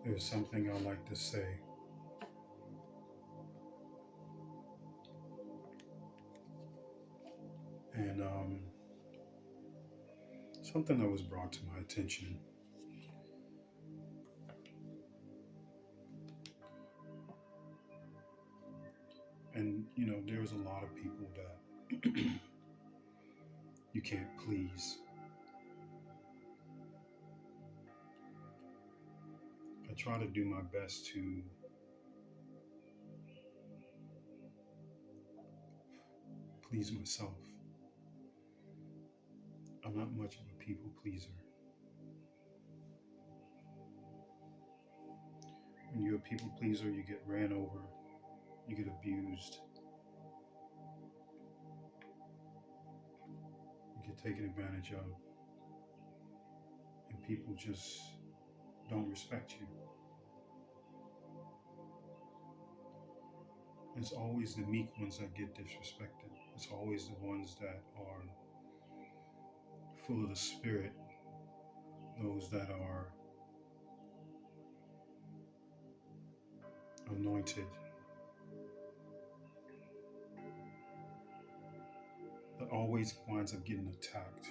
There's something I like to say, and something that was brought to my attention. And there's a lot of people that you can't please. I try to do my best to please myself. I'm not much of a people pleaser. When you're a people pleaser, you get ran over, you get abused, you get taken advantage of, and people just don't respect you. It's always the meek ones that get disrespected. It's always the ones that are full of the spirit, those that are anointed, that always winds up getting attacked.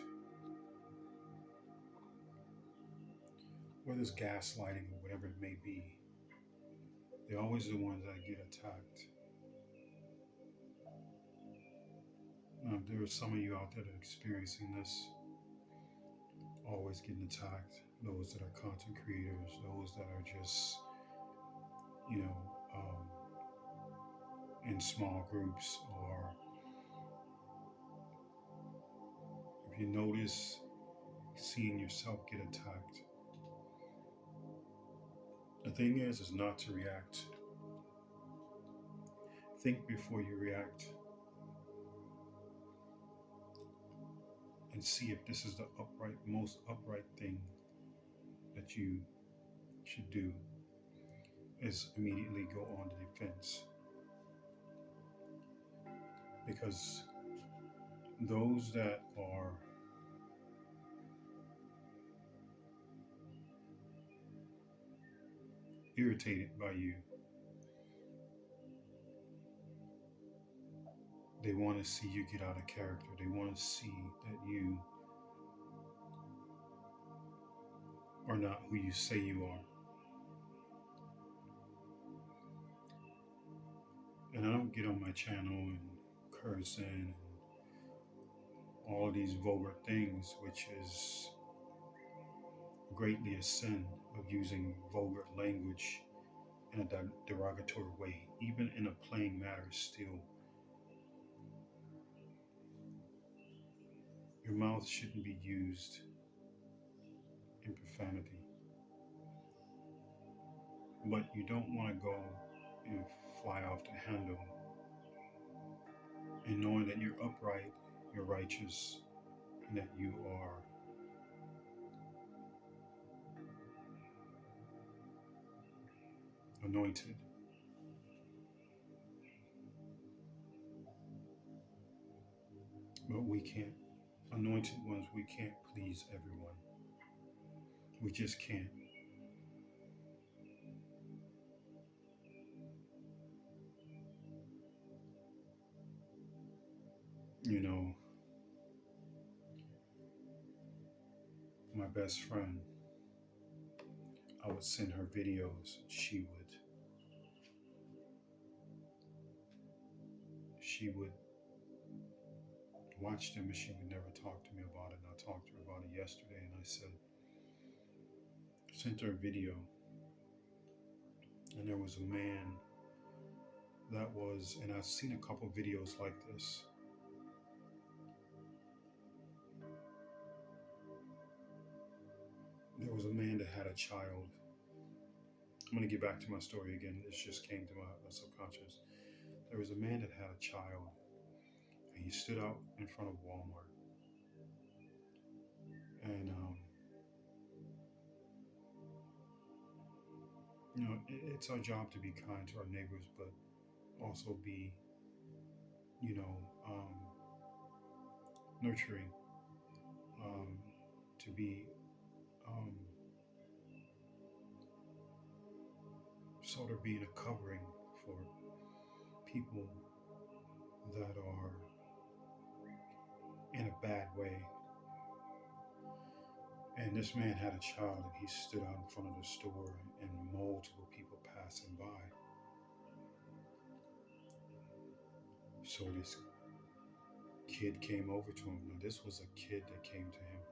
Whether it's gaslighting or whatever it may be, they're always the ones that get attacked. There are some of you out there that are experiencing this, always getting attacked. Those that are content creators, those that are just, you know, in small groups, or if you notice seeing yourself get attacked. The thing is not to react. Think before you react, and see if this is the most upright thing that you should do, is immediately go on the defense. Because those that are irritated by you, they want to see you get out of character. They want to see that you are not who you say you are. And I don't get on my channel and curse and all these vulgar things, which is greatly a sin of using vulgar language in a derogatory way, even in a plain manner. Still, your mouth shouldn't be used in profanity. But you don't want to go and fly off the handle, and knowing that you're upright, you're righteous, and that you are anointed. But we can't. Anointed ones, we can't please everyone. We just can't. You know, my best friend, I would send her videos. She would watch them, and she would never talk to me about it. And I talked to her about it yesterday, and I sent her a video, and there was a man that was, and I've seen a couple videos like this. There was a man that had a child. I'm going to get back to my story again. This just came to my subconscious. There was a man that had a child, and he stood out in front of Walmart. And, it's our job to be kind to our neighbors, but also be, nurturing, to be sort of being a covering for people that are in a bad way. And this man had a child, and he stood out in front of the store, and multiple people passing by. So this kid came over to him. Now, this was a kid that came to him,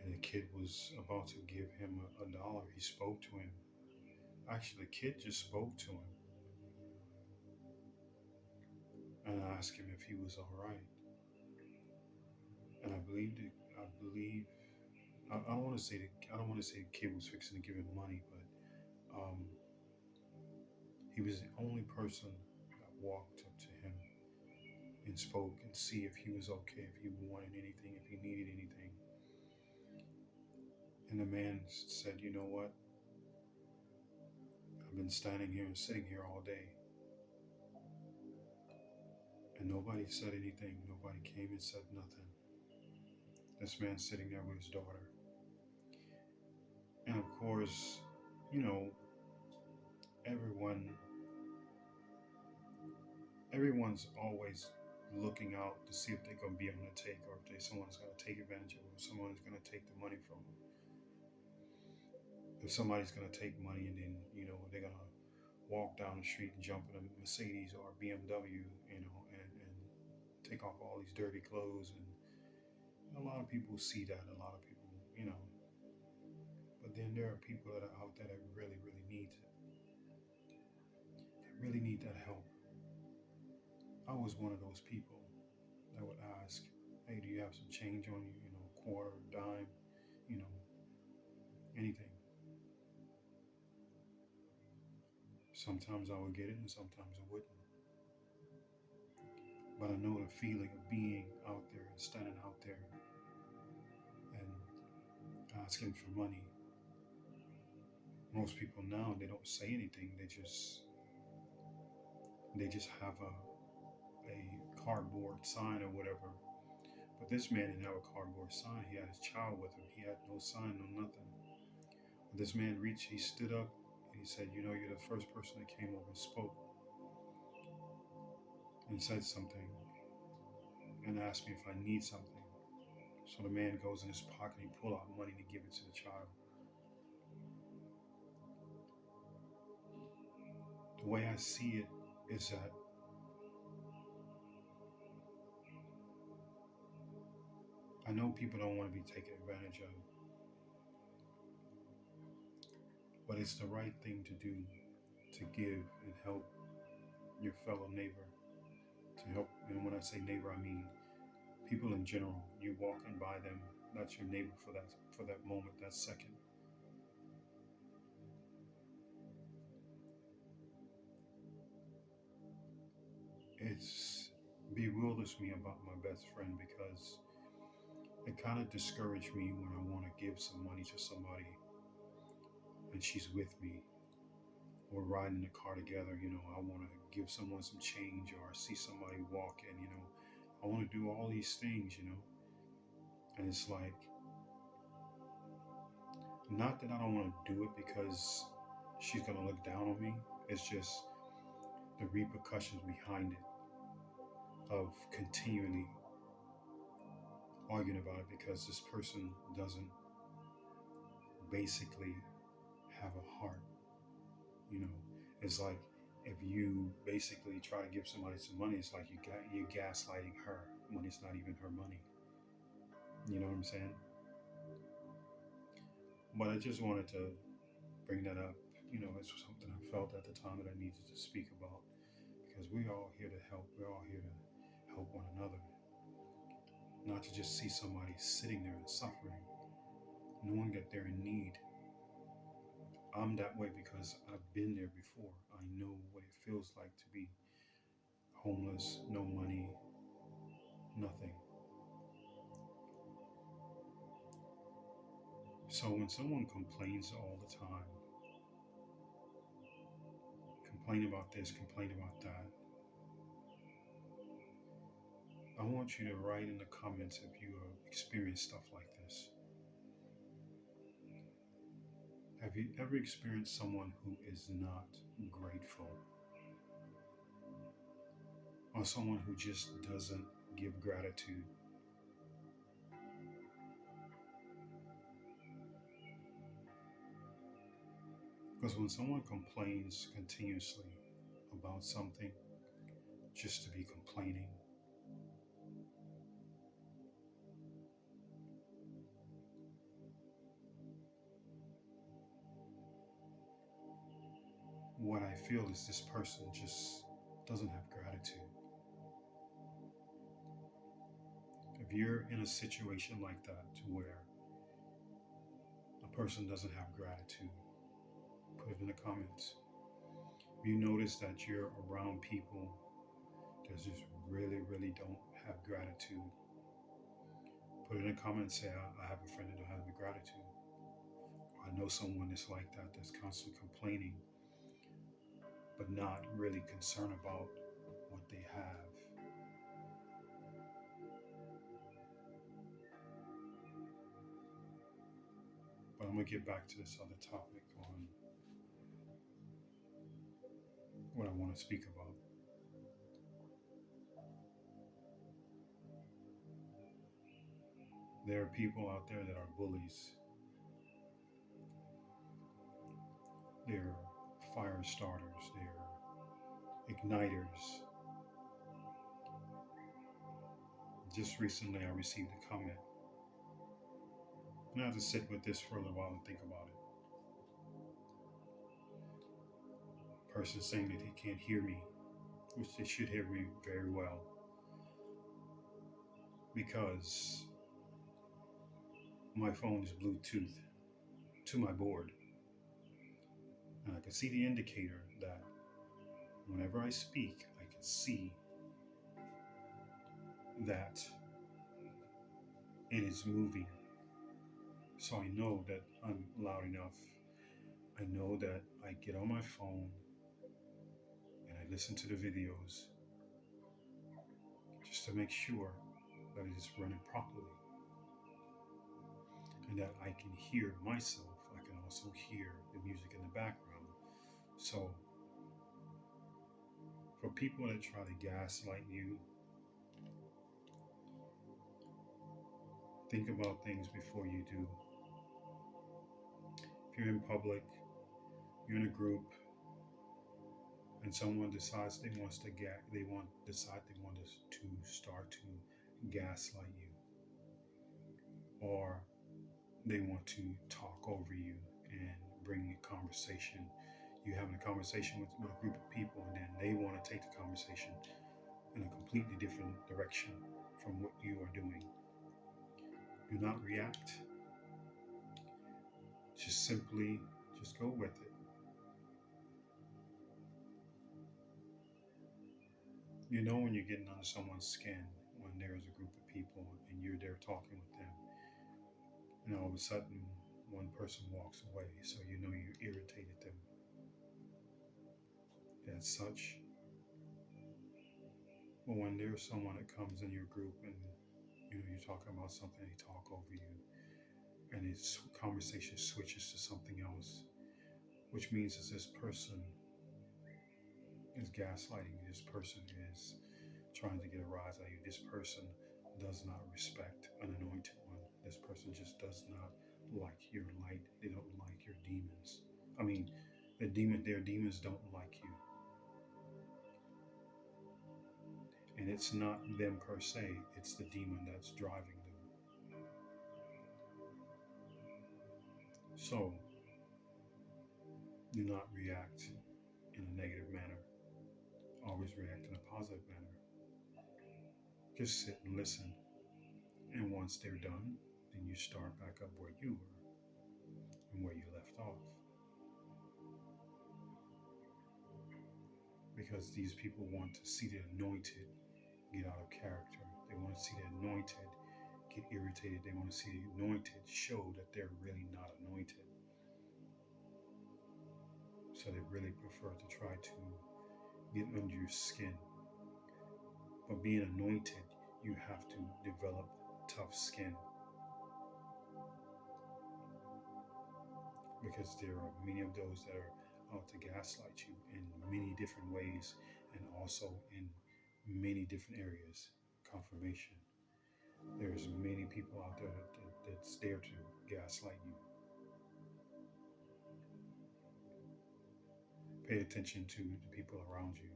and the kid was about to give him a dollar. He spoke to him. Actually, the kid just spoke to him and asked him if he was all right. And I believed it. I don't want to say the kid was fixing to give him money, but he was the only person that walked up to him and spoke and see if he was okay, if he wanted anything, if he needed anything. And the man said, "You know what? I've been standing here and sitting here all day, and nobody said anything. Nobody came and said nothing. This man sitting there with his daughter." And of course, you know, everyone's always looking out to see if they're going to be able to take, or if someone's going to take advantage of them, if someone's going to take the money from them. If somebody's going to take money and then, they're going to walk down the street and jump in a Mercedes or a BMW, and take off all these dirty clothes. And a lot of people see that, a lot of people, but then there are people that are out there that really, really need it. They really need that help. I was one of those people that would ask, "Hey, do you have some change on you? Quarter, dime, anything." Sometimes I would get it and sometimes I wouldn't. But I know the feeling of being out there and standing out there and asking for money. Most people now, they don't say anything. They just have a cardboard sign or whatever. But this man didn't have a cardboard sign. He had his child with him. He had no sign, no nothing. But this man he stood up and he said, "You're the first person that came over and spoke and said something and asked me if I need something." So the man goes in his pocket and he pulled out money to give it to the child. The way I see it is that I know people don't want to be taken advantage of, but it's the right thing to do, to give and help your fellow neighbor, to help. And when I say neighbor, I mean people in general. You walking by them, that's your neighbor for that moment, that second. It bewilders me about my best friend because it kind of discouraged me when I want to give some money to somebody and she's with me, or riding in the car together. I want to give someone some change, or see somebody walking. I want to do all these things. And it's like, not that I don't want to do it because she's going to look down on me. It's just the repercussions behind it of continually arguing about it, because this person doesn't basically have a heart. It's like, if you basically try to give somebody some money, it's like you're gaslighting her when it's not even her money. You know what I'm saying? But I just wanted to bring that up. It's something I felt at the time that I needed to speak about, because we're all here to help. We're all here to help one another. Not to just see somebody sitting there and suffering, knowing that they're in need. I'm that way because I've been there before. I know what it feels like to be homeless, no money, nothing. So when someone complains all the time, complain about this, complain about that, I want you to write in the comments if you experience stuff like this. Have you ever experienced someone who is not grateful, or someone who just doesn't give gratitude? Because when someone complains continuously about something just to be complaining, what I feel is this person just doesn't have gratitude. If you're in a situation like that to where a person doesn't have gratitude, put it in the comments. If you notice that you're around people that just really don't have gratitude, put it in the comments. Say, I have a friend that don't have the gratitude. Or I know someone that's like that, that's constantly complaining, but not really concerned about what they have. But I'm going to get back to this other topic on what I want to speak about. There are people out there that are bullies. They're fire starters. They're igniters. Just recently, I received a comment, and I have to sit with this for a little while and think about it. Person saying that he can't hear me, which they should hear me very well, because my phone is Bluetooth to my board, and I can see the indicator that whenever I speak, I can see that it is moving. So I know that I'm loud enough. I know that I get on my phone and I listen to the videos just to make sure that it is running properly and that I can hear myself. I can also hear the music in the background. So for people that try to gaslight you, think about things before you do. If you're in public, you're in a group, and someone decides they want to start to gaslight you, or they want to talk over you and bring a conversation. You're having a conversation with a group of people, and then they want to take the conversation in a completely different direction from what you are doing. Do not react. Just go with it. You know when you're getting under someone's skin, when there's a group of people and you're there talking with them, and all of a sudden one person walks away, so you know you irritated them. As such, but when there's someone that comes in your group and you're talking about something, they talk over you, and its conversation switches to something else, which means that this person is gaslighting you. This person is trying to get a rise out of you. This person does not respect an anointed one. This person just does not like your light. They don't like your demons. I mean, their demons don't like you. And it's not them per se, it's the demon that's driving them. So, do not react in a negative manner. Always react in a positive manner. Just sit and listen. And once they're done, then you start back up where you were and where you left off. Because these people want to see the anointed get out of character. They want to see the anointed get irritated. They want to see the anointed show that they're really not anointed. So they really prefer to try to get under your skin. But being anointed, you have to develop tough skin. because there are many of those that are out to gaslight you in many different ways and also in many different areas. Confirmation. There's many people out there that's there to gaslight you. Pay attention to the people around you.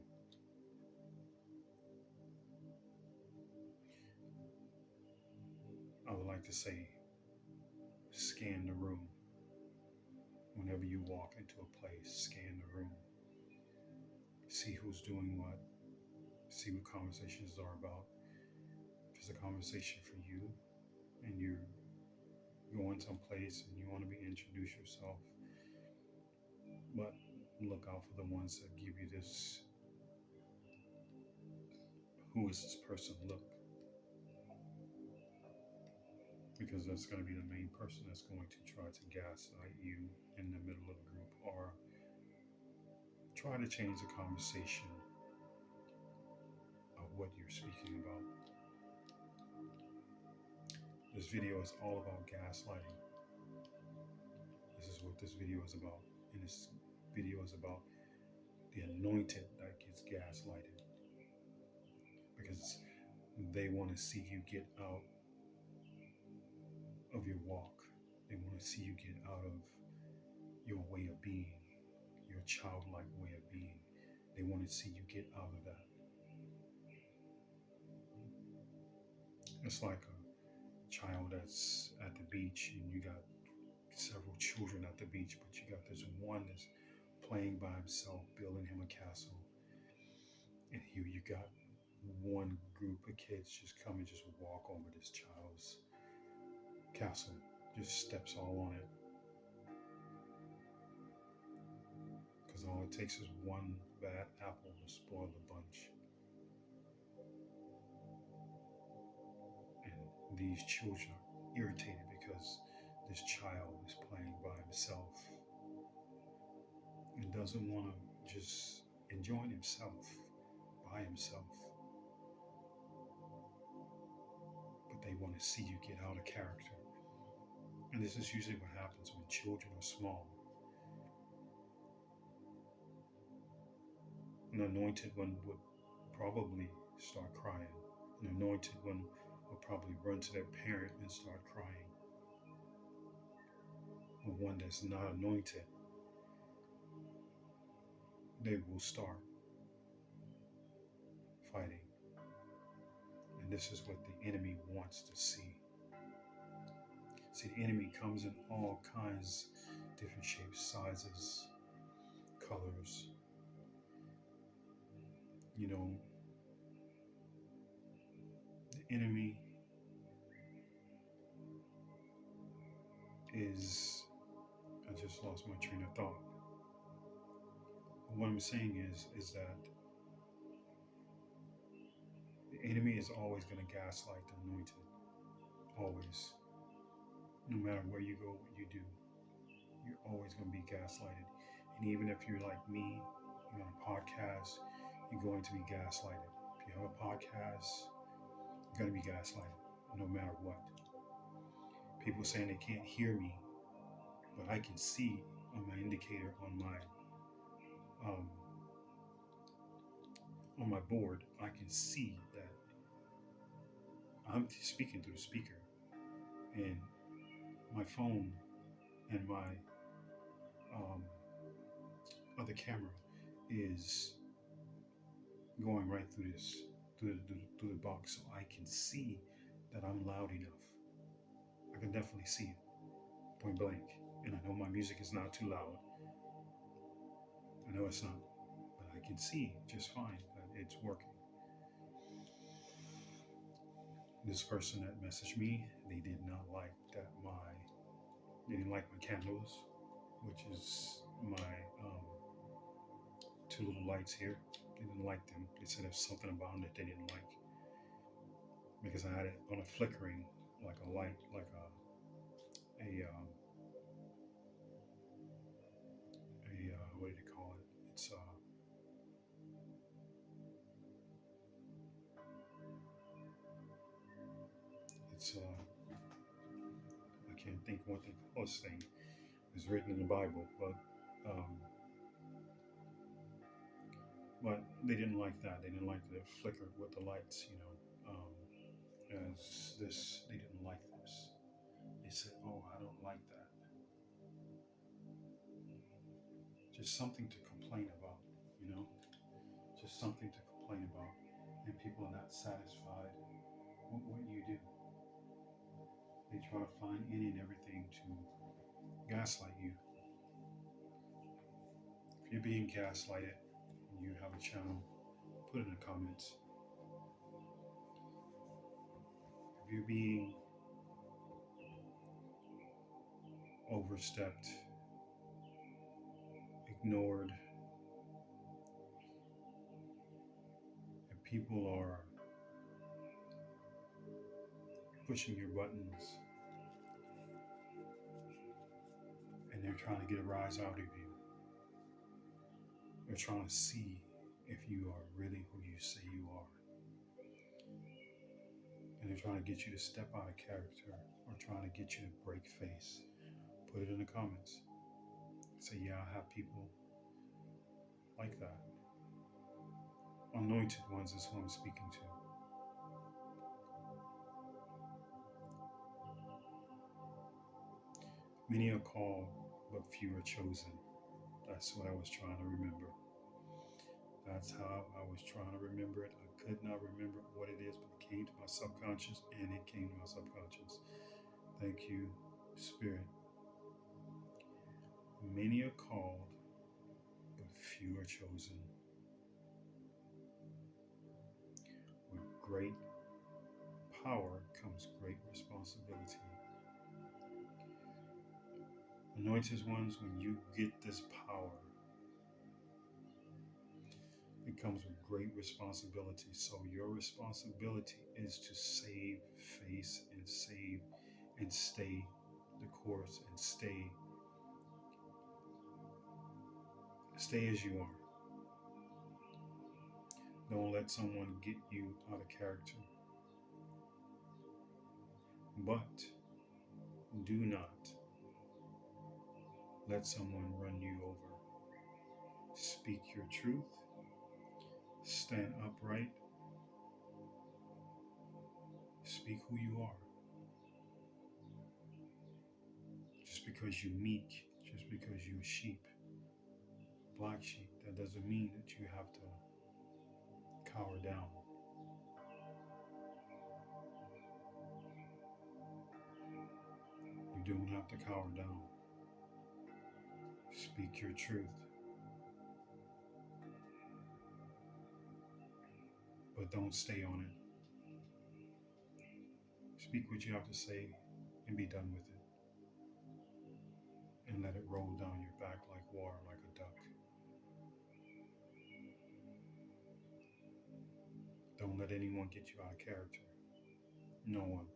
I would like to say, scan the room. Whenever you walk into a place, scan the room. See who's doing what. See what conversations are about. If it's a conversation for you and you're going someplace and you want to be introduce yourself, but look out for the ones that give you this, who is this person look, because that's going to be the main person that's going to try to gaslight you in the middle of the group or try to change the conversation of what you're speaking about. This video is all about gaslighting. This is what this video is about. And this video is about the anointed that gets gaslighted, because they want to see you get out of your walk. They want to see you get out of your way of being, your childlike way of being. They want to see you get out of that. It's like a child that's at the beach and you got several children at the beach, but you got this one that's playing by himself, building him a castle. And here you got one group of kids just come and just walk over this child's castle, just steps all on it. Because all it takes is one bad apple to spoil the bunch. And these children are irritated because this child is playing by himself and doesn't want to just enjoy himself by himself. But they want to see you get out of character. And this is usually what happens when children are small. An anointed one would probably start crying. An anointed one will probably run to their parent and start crying. But one that's not anointed, they will start fighting. And this is what the enemy wants to see. See, the enemy comes in all kinds, different shapes, sizes, colors. You know, the enemy is, I just lost my train of thought. But what I'm saying is that the enemy is always going to gaslight the anointed. Always. No matter where you go, what you do, you're always going to be gaslighted. And even if you're like me, you're on a podcast, you're going to be gaslighted. If you have a podcast, you're going to be gaslighted, no matter what. People saying they can't hear me, but I can see on my indicator on my board, I can see that I'm speaking through the speaker, and my phone and my other camera is going right through this, through the box, so I can see that I'm loud enough. I can definitely see it, point blank. And I know my music is not too loud. I know it's not, but I can see just fine that it's working. This person that messaged me, they did not like that they didn't like my candles, which is my two little lights here. They didn't like them. They said there's something about them that they didn't like, because I had it on a flickering, like a light, like a what do you call it? It's I can't think what they call this thing, It's written in the Bible, um, but they didn't like that. They didn't like the flicker with the lights, as this, they didn't like this. They said, "Oh, I don't like that." Just something to complain about, you know, just something to complain about. And people are not satisfied with what you do. They try to find any and everything to gaslight you. If you're being gaslighted and you have a channel, put it in the comments. If you're being overstepped, ignored, if people are pushing your buttons and they're trying to get a rise out of you, they're trying to see if you are really who you say you are. And they're trying to get you to step out of character or trying to get you to break face. Put it in the comments. Say, yeah, I have people like that. Anointed ones is who I'm speaking to. Many are called, but few are chosen. That's what I was trying to remember. That's how I was trying to remember it. I could not remember what it is, but it came to my subconscious, and it came to my subconscious. Thank you, Spirit. Many are called, but few are chosen. With great power comes great responsibility. Anointed ones, when you get this power, it comes with great responsibility. So your responsibility is to save face and save and stay the course and stay as you are. Don't let someone get you out of character. But do not let someone run you over. Speak your truth. Stand upright. Speak who you are. Just because you're meek, just because you're a sheep, black sheep, that doesn't mean that you have to cower down. You don't have to cower down. Speak your truth. But don't stay on it. Speak what you have to say and be done with it. And let it roll down your back like water, like a duck. Don't let anyone get you out of character. No one.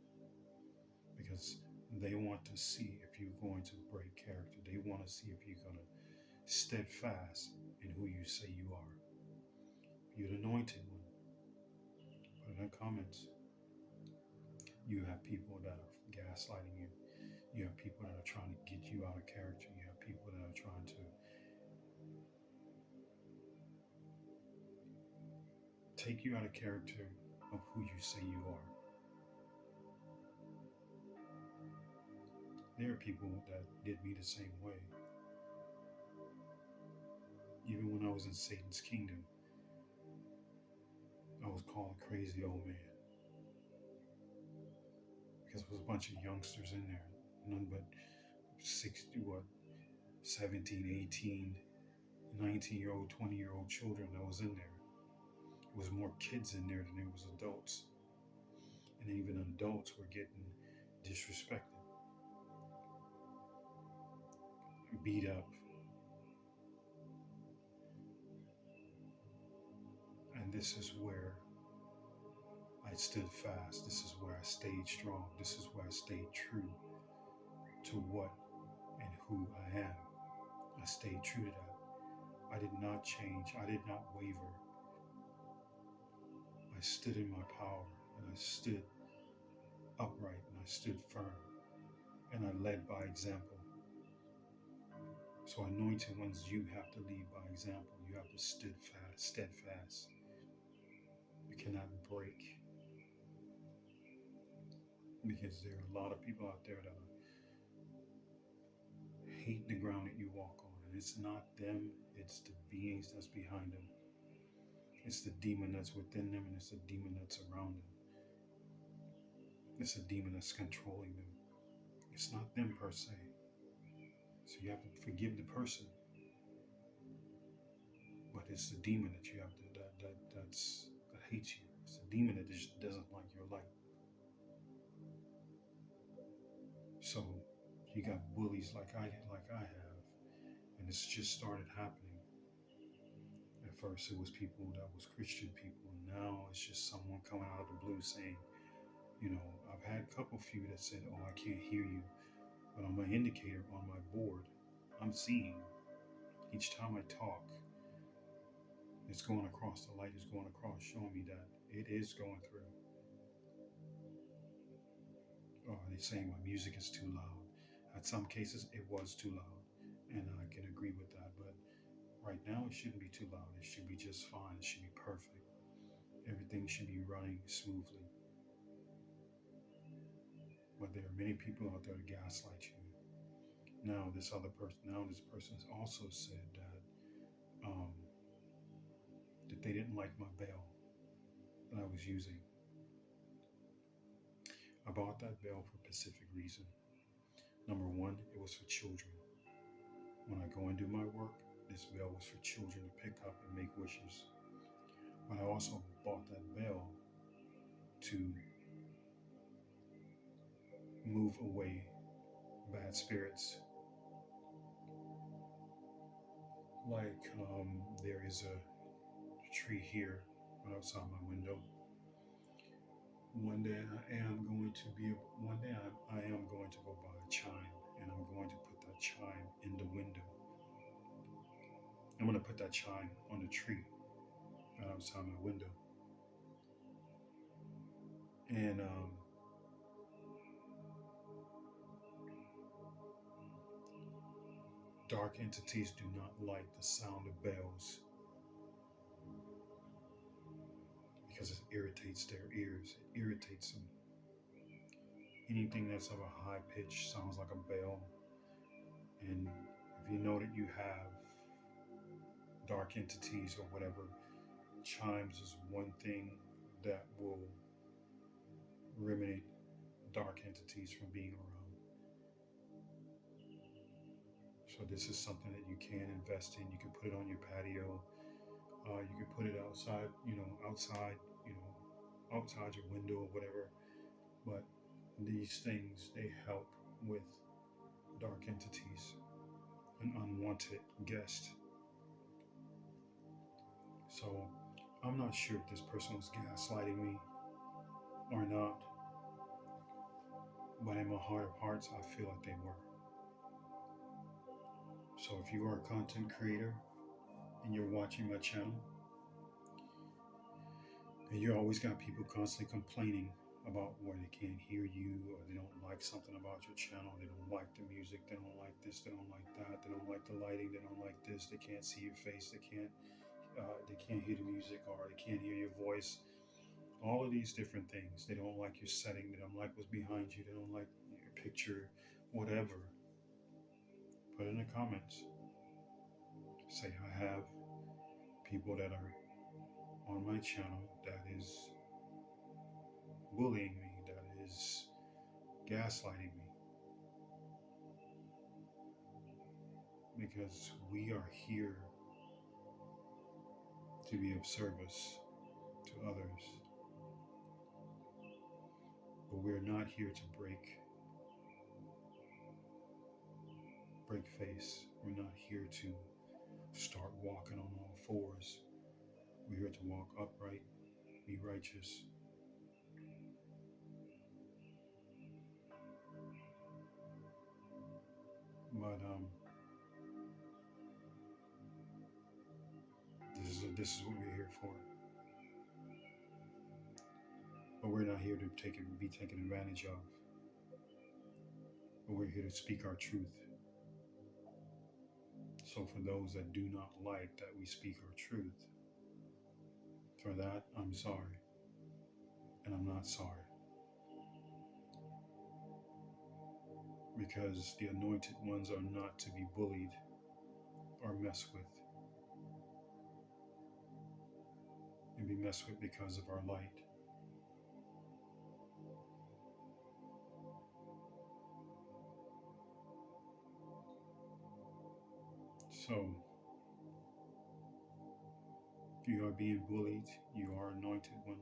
Because they want to see if you're going to break character. They want to see if you're going to steadfast in who you say you are. You're the anointed one. Put it in the comments. You have people that are gaslighting you. You have people that are trying to get you out of character. You have people that are trying to take you out of character of who you say you are. There are people that did me the same way. Even when I was in Satan's kingdom, I was called a crazy old man. Because there was a bunch of youngsters in there. None but 17, 18, 19-year-old, 20-year-old children that was in there. It was more kids in there than there was adults. And even adults were getting disrespected, beat up. And this is where I stood fast. This is where I stayed strong. This is where I stayed true to what and who I am. I stayed true to that. I did not change. I did not waver. I stood in my power, and I stood upright, and I stood firm, and I led by example. So anointed ones, you have to lead by example. You have to steadfast. You cannot break, because there are a lot of people out there that hate the ground that you walk on. And it's not them, it's the beings that's behind them. It's the demon that's within them, and it's the demon that's around them. It's a demon that's controlling them. It's not them per se. So you have to forgive the person, but it's the demon that you have to that hates you. It's the demon that just doesn't like your light. So you got bullies like I have, and it's just started happening. At first, it was people that was Christian people, and now it's just someone coming out of the blue saying, I've had a couple few that said, "Oh, I can't hear you," but on my indicator on my board, I'm seeing each time I talk, it's going across. The light is going across, showing me that it is going through. Oh, they're saying my music is too loud. At some cases, it was too loud, and I can agree with that. But right now, it shouldn't be too loud. It should be just fine. It should be perfect. Everything should be running smoothly. But there are many people out there to gaslight you. Now, this person has also said um, that they didn't like my bell that I was using. I bought that bell for a specific reason. Number one, it was for children. When I go and do my work, this bell was for children to pick up and make wishes. But I also bought that bell to move away bad spirits. Like there is a tree here right outside my window. One day I am going to go buy a chime, and I'm going to put that chime in the window. I'm going to put that chime on the tree right outside my window. And dark entities do not like the sound of bells because it irritates their ears. It irritates them. Anything that's of a high pitch sounds like a bell. And if you know that you have dark entities or whatever, chimes is one thing that will eliminate dark entities from being around. So this is something that you can invest in. You can put it on your patio. You can put it outside, outside your window or whatever. But these things, they help with dark entities, an unwanted guest. So I'm not sure if this person was gaslighting me or not, but in my heart of hearts, I feel like they were. So if you are a content creator and you're watching my channel, and you always got people constantly complaining about where they can't hear you, or they don't like something about your channel, they don't like the music, they don't like this, they don't like that, they don't like the lighting, they don't like this, they can't see your face, they can't hear the music, or they can't hear your voice. All of these different things. They don't like your setting, they don't like what's behind you, they don't like your picture, whatever. Put in the comments. Say I have people that are on my channel that is bullying me, that is gaslighting me. Because we are here to be of service to others. But we're not here to break face. We're not here to start walking on all fours. We're here to walk upright, be righteous. But this is what we're here for. But we're not here to be taken advantage of. But we're here to speak our truth. So for those that do not like that we speak our truth, for that, I'm sorry. And I'm not sorry. Because the anointed ones are not to be bullied or messed with. And be messed with because of our light. So, if you are being bullied, you are anointed one,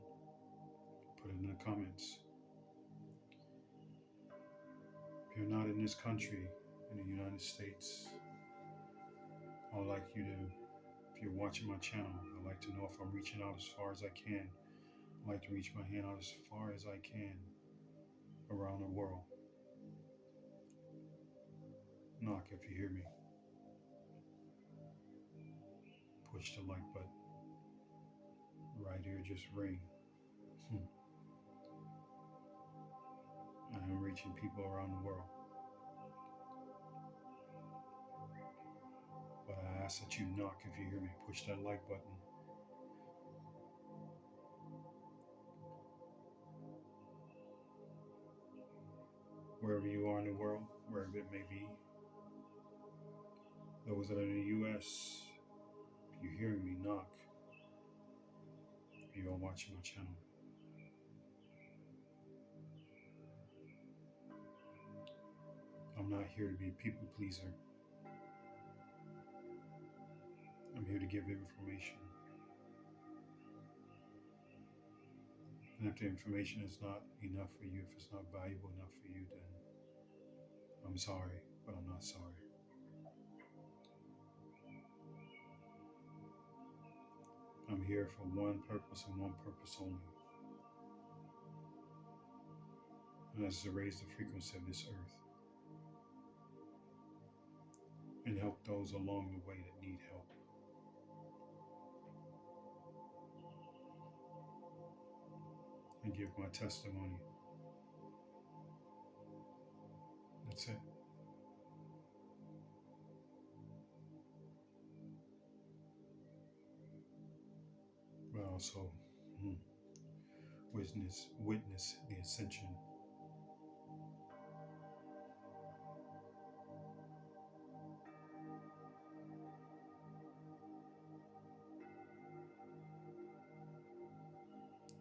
put it in the comments. If you're not in this country, in the United States, I would like you to, if you're watching my channel, I'd like to know if I'm reaching out as far as I can. I'd like to reach my hand out as far as I can around the world. Knock if you hear me. Push the like button. Right here, just ring. I am reaching people around the world. But I ask that you knock if you hear me. Push that like button. Wherever you are in the world, wherever it may be. Those that are in the U.S., if you're hearing me, knock. If you are watching my channel. I'm not here to be a people pleaser. I'm here to give information. And if the information is not enough for you, if it's not valuable enough for you, then I'm sorry, but I'm not sorry. I'm here for one purpose and one purpose only. And that's to raise the frequency of this earth. And help those along the way that need help. And give my testimony. That's it. But also witness the ascension.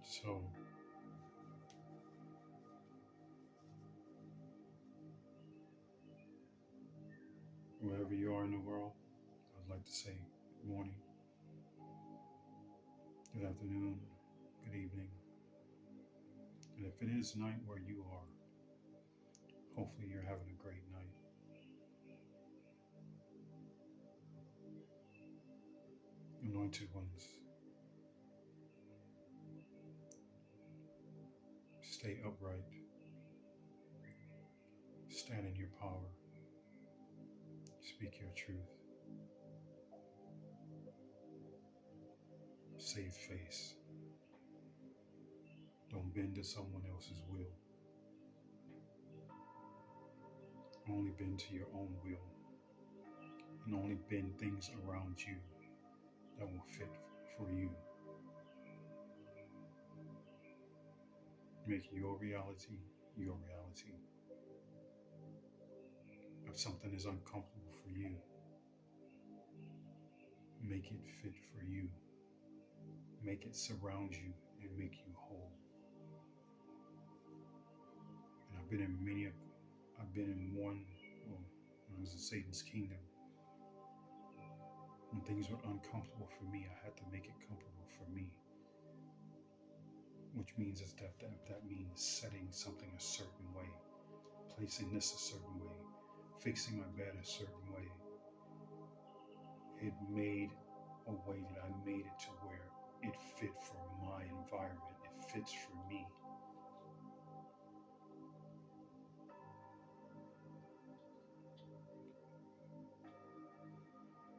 So wherever you are in the world, I'd like to say good morning, good afternoon, good evening. And if it is night where you are, hopefully you're having a great night. Anointed ones, stay upright, stand in your power, speak your truth, save face. Don't bend to someone else's will. Only bend to your own will. And only bend things around you that will fit for you. Make your reality your reality. If something is uncomfortable for you, make it fit for you. Make it surround you and make you whole. And I've been in one, when I was in Satan's kingdom. When things were uncomfortable for me, I had to make it comfortable for me. Which means is that means setting something a certain way, placing this a certain way, fixing my bed a certain way. It made a way that I made it to where it fit for my environment. It fits for me.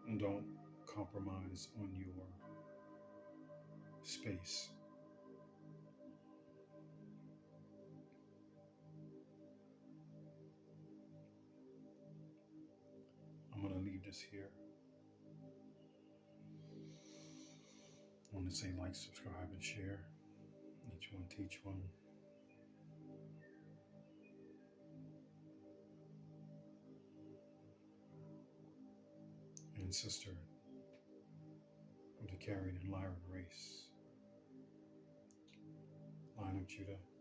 And don't compromise on your space. I'm going to leave this here. want to say like, subscribe, and share. Each one teach one. And sister of the Carried and Lyran race. Line of Judah.